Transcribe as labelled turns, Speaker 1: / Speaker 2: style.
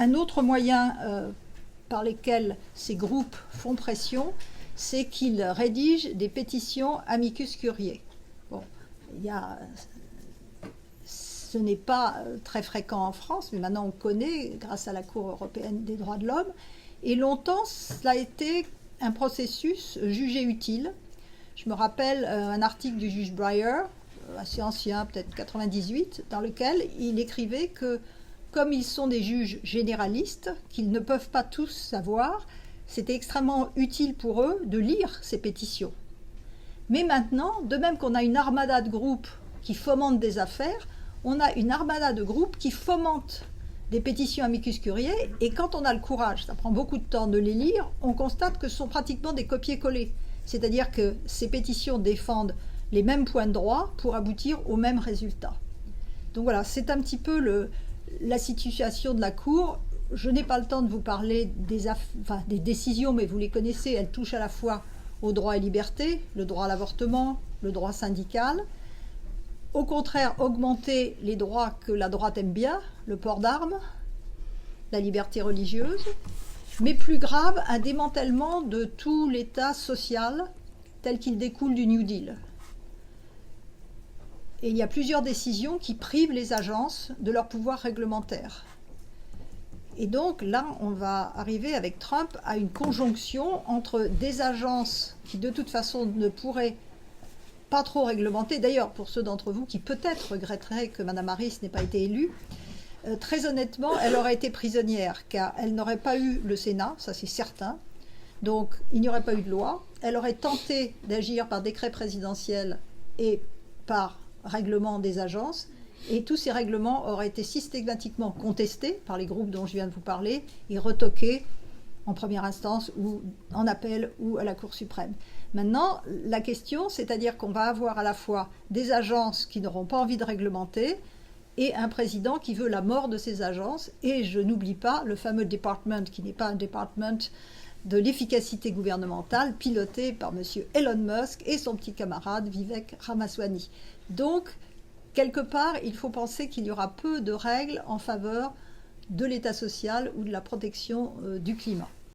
Speaker 1: Un autre moyen par lesquels ces groupes font pression, c'est qu'ils rédigent des pétitions amicus curiae. Bon, ce n'est pas très fréquent en France, mais maintenant on connaît grâce à la Cour européenne des droits de l'homme. Et longtemps, cela a été un processus jugé utile. Je me rappelle un article du juge Breyer, assez ancien, peut-être 98, dans lequel il écrivait que comme ils sont des juges généralistes, qu'ils ne peuvent pas tous savoir, c'était extrêmement utile pour eux de lire ces pétitions. Mais maintenant, de même qu'on a une armada de groupes qui fomentent des affaires, on a une armada de groupes qui fomentent des pétitions amicus curiae, et quand on a le courage, ça prend beaucoup de temps de les lire, on constate que ce sont pratiquement des copier-coller. C'est-à-dire que ces pétitions défendent les mêmes points de droit pour aboutir au même résultat. Donc voilà, c'est un petit peu la situation de la Cour. Je n'ai pas le temps de vous parler des décisions, mais vous les connaissez, elles touchent à la fois aux droits et libertés, le droit à l'avortement, le droit syndical. Au contraire, augmenter les droits que la droite aime bien, le port d'armes, la liberté religieuse, mais plus grave, un démantèlement de tout l'État social tel qu'il découle du New Deal. Et il y a plusieurs décisions qui privent les agences de leur pouvoir réglementaire. Et donc là, on va arriver avec Trump à une conjonction entre des agences qui de toute façon ne pourraient pas trop réglementer. D'ailleurs, pour ceux d'entre vous qui peut-être regretteraient que Mme Harris n'ait pas été élue, très honnêtement, elle aurait été prisonnière, car elle n'aurait pas eu le Sénat, ça c'est certain. Donc il n'y aurait pas eu de loi. Elle aurait tenté d'agir par décret présidentiel et par règlement des agences, et tous ces règlements auraient été systématiquement contestés par les groupes dont je viens de vous parler et retoqués en première instance ou en appel ou à la Cour suprême. Maintenant, la question, c'est-à-dire qu'on va avoir à la fois des agences qui n'auront pas envie de réglementer et un président qui veut la mort de ces agences, et je n'oublie pas le fameux department qui n'est pas un department de l'efficacité gouvernementale piloté par M. Elon Musk et son petit camarade Vivek Ramaswamy. Donc, quelque part, il faut penser qu'il y aura peu de règles en faveur de l'État social ou de la protection du climat.